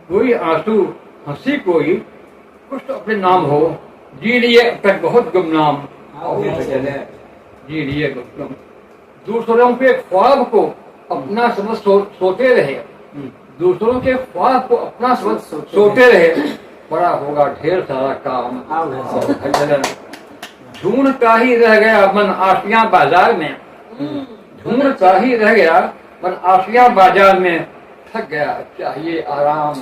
कोई आंसू हंसी कोई कुछ तो अपने नाम हो। जी लिए अब तक बहुत गुमनाम। जी लिए गुमनाम। दूसरों के ख्वाब को अपना समझ सोते रहे। दूसरों के ख्वाब को अपना समझ सोते रहे। बड़ा होगा ढेर सारा काम। ढूंढ का ही रह गया मन आशियां बाजार में। ढूंढ का ही रह गया मन आशियां बाजार में। थक गया चाहिए आराम।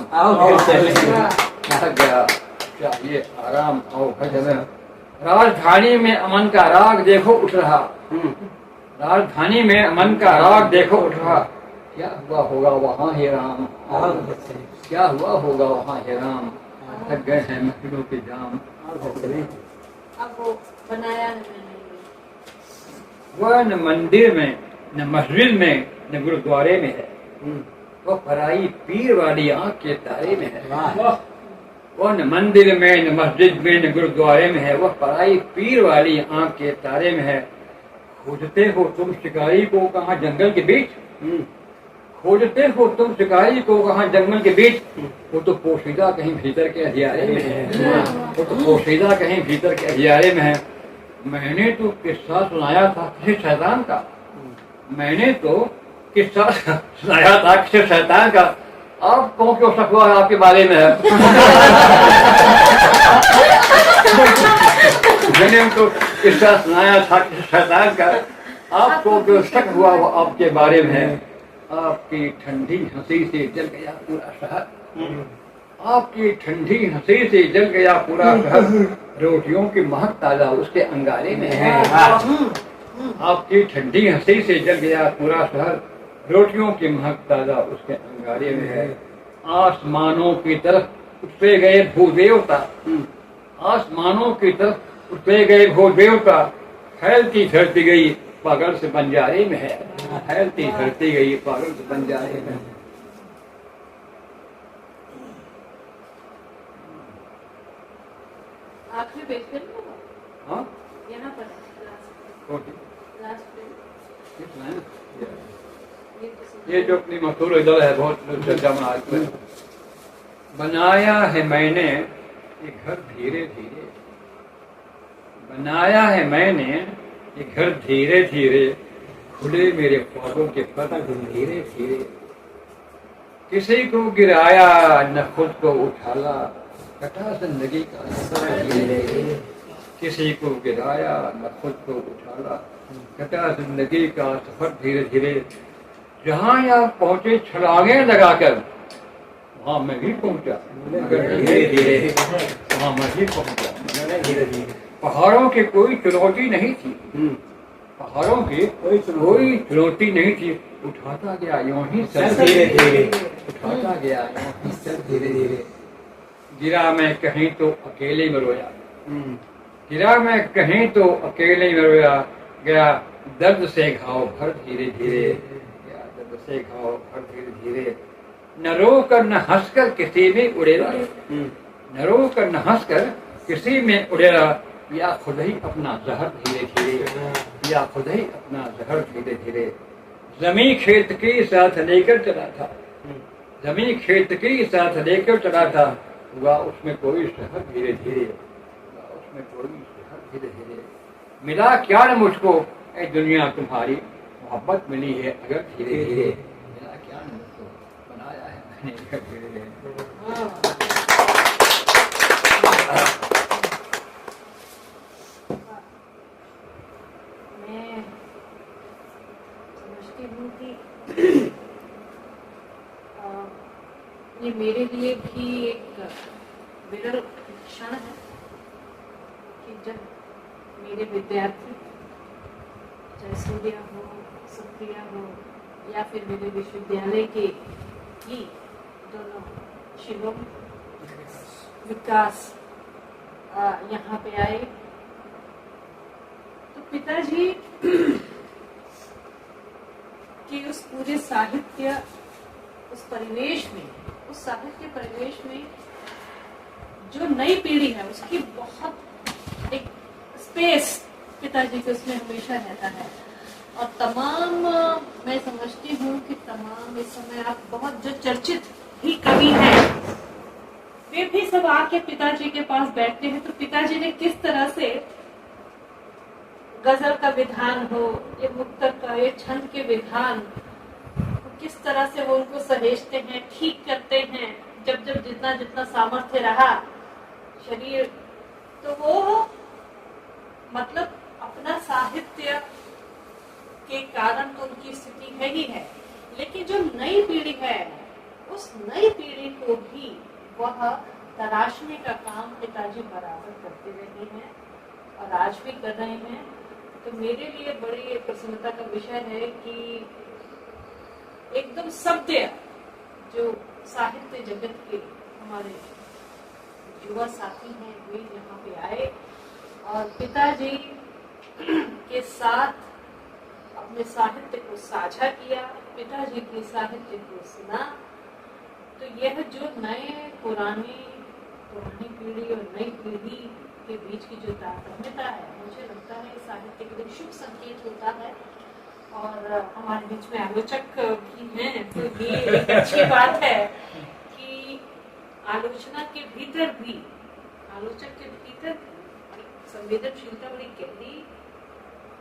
थक गया चाहिए आराम। आओ राजधानी में अमन का राग देखो उठ रहा। राजधानी में अमन का राग देखो उठ रहा। क्या हुआ होगा वहाँ हे राम। क्या हुआ होगा वहाँ हे राम। थक गए हैं महफिलों के जाम।
अब वो बनाया है मैंने।
वह न मंदिर में न मस्जिद में न गुरुद्वारे में है। वह पराई पीर वाली आंख के तारे में है। वह न मंदिर में न मस्जिद में न गुरुद्वारे में है। वह पराई पीर वाली आंख के तारे में है। खोजते हो तुम शिकारी को कहाँ जंगल के बीच। खोजते हो तुम शिकारी को कहाँ जंगल के बीच। वो तो पोशीदा कहीं भीतर के अंधियारे में है। वो तो पोशीदा कहीं भीतर के अंधियारे में है। मैंने तो किस्सा सुनाया था किसी शैतान का। मैंने तो किस्सा सुनाया था किसी शैतान का। आप कौन क्यों शक हुआ आपके बारे में है। मैंने तो किस्सा सुनाया था किसी शैतान का। आपको क्यों शक हुआ वो आपके बारे में है। आपकी ठंडी हंसी से जल गया पूरा शहर। आपकी ठंडी हंसी से जल गया पूरा शहर। रोटियों की महक ताजा उसके अंगारे में है। आपकी ठंडी हंसी से जल गया पूरा शहर, रोटियों की महक ताजा उसके अंगारे में है। आसमानों की तरफ उठते गए भूदेवता, आसमानों की तरफ उठते गए भूदेवता, फैलती धरती गई पागल से बंजारे में है। फैलती धरती गई पागल से बंजारे में है।
आखिरी पेज पे
हाँ
यहाँ पर लास्ट
ये जो अपनी मशहूर इधर है, बहुत चर्चा में आज में बनाया है मैंने ये घर धीरे धीरे, बनाया है मैंने ये घर धीरे धीरे, खुले मेरे ख्वाबों के पता धीरे धीरे। किसी को गिराया न खुद को उठाला, कटा जिंदगी का सफर धीरे धीरे। किसी को गिराया न खुद को उठाला, कटा जिंदगी का सफर धीरे धीरे। जहाँ आप पहुंचे छलांगे लगाकर, वहाँ मैं भी पहुंचा मगर धीरे धीरे, वहाँ मैं भी पहुंचा धीरे धीरे। पहाड़ों की कोई चुनौती नहीं थी, पहाड़ों की कोई चुनौती नहीं थी, उठाता गया यूं ही सर धीरे धीरे, उठाता गया यूं ही सर धीरे धीरे। गिरा मैं कहीं तो अकेले में रोया, गिरा मैं कहीं तो अकेले में रोया, गया दर्द से घाव भर धीरे धीरे, गया दर्द से घाव भर धीरे धीरे। न रो कर न हंसकर किसी में उड़ेला, न रो कर न हंसकर किसी में उड़ेला, या खुद ही अपना जहर धीरे धीरे, या खुद ही अपना जहर धीरे धीरे। जमी खेत के साथ लेकर चला था, जमी खेत के साथ लेकर चला था, हुआ उसमें कोई शहर धीरे धीरे, उसमें कोई शहर धीरे धीरे। मिला क्या न मुझको ऐ दुनिया तुम्हारी, मोहब्बत मिली है अगर धीरे धीरे। मिला क्या न मुझको, बनाया है मैंने अगर धीरे धीरे।
मैं समझती हूँ कि ये मेरे लिए भी एक विरल क्षण है कि जब मेरे विद्यार्थी, चाहे सूर्या हो, सुप्रिया हो, या फिर मेरे विश्वविद्यालय के ही दोनों शिवम, विकास यहाँ पे आए, तो पिताजी के उस पूरे साहित्य, उस परिवेश में, उस साहित्य परिवेश में जो नई पीढ़ी है उसकी बहुत एक स्पेस पिताजी के उसमें हमेशा रहता है। और तमाम, मैं समझती हूँ कि तमाम इस समय आप बहुत जो चर्चित भी कवि हैं, वे भी सब आके पिताजी के पास बैठते हैं। तो पिताजी ने किस तरह से गजल का विधान हो, ये मुक्तर का, ये छंद के विधान, किस तरह से वो उनको सहेजते हैं, ठीक करते हैं, जब जब जितना जितना सामर्थ्य रहा शरीर, तो वो मतलब अपना साहित्य के कारण तो उनकी स्थिति है ही है, लेकिन जो नई पीढ़ी है उस नई पीढ़ी को भी वह तराशने का काम पिताजी बराबर करते रहे हैं और आज भी कर रहे हैं। तो मेरे लिए बड़ी प्रसन्नता का विषय है कि एकदम सभ्य जो साहित्य जगत के हमारे युवा साथी हैं वे यहाँ पे आए और पिताजी के साथ अपने साहित्य को साझा किया, पिताजी के साहित्य को सुना। तो यह जो नए पुरानी पीढ़ी और नई पीढ़ी के बीच की जो तारतम्यता है, मुझे लगता है साहित्य के लिए शुभ संकेत होता है। और हमारे बीच में आलोचक भी हैं, तो ये एक अच्छी बात है कि आलोचना के भीतर भी, आलोचक के भीतर संवेदनशीलता बड़ी गहरी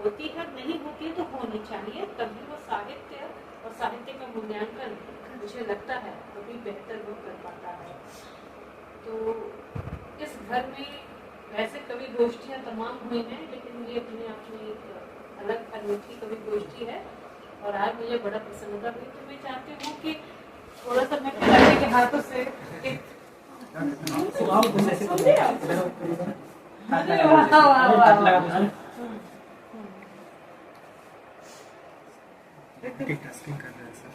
होती है, नहीं होती है तो होनी चाहिए, तभी वो साहित्य और साहित्य का मूल्यांकन मुझे लगता है तभी बेहतर वो कर पाता है। तो इस घर में वैसे कवि गोष्ठियाँ तमाम हुई हैं, लेकिन ये अपने आप में एक अलग अनूठी कवि गोष्ठी है और आज मुझे बड़ा प्रसन्नता हुई। तो मैं चाहती हूँ कि थोड़ा सा मैं पिताजी के हाथों से अरे वाह वाह वाह वाह।
मल्टीटास्किंग कर रहे हैं सर।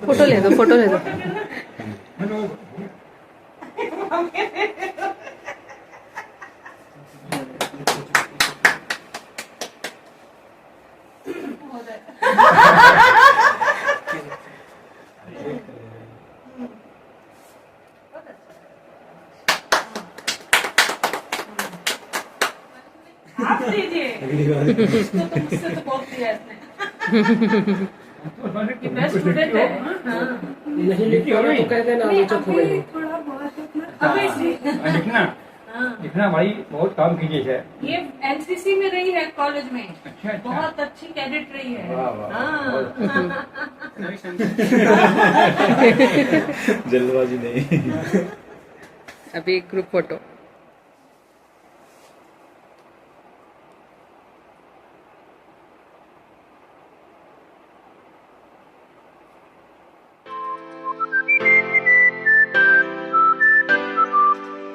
फोटो ले दो, फोटो ले दो।
आप दीजिए, इसको तो मुझसे तो बहुत दिया इसने। ये बेस्ट स्टूडेंट है। हाँ।
नहीं लिखी हो तो कह देना,
नहीं,
आलोचक हो गई
अभी
हो।
थोड़ा बहुत अपना अभी से।
लिखना
हाँ।
लिखना भाई बहुत काम कीजिए है।
ये एनसीसी में रही है कॉलेज में।
अच्छा, अच्छा।
बहुत अच्छी कैडेट रही है।
वाह, वाह,
हाँ।
जल्दबाजी नहीं।
अभी ग्रुप फोटो।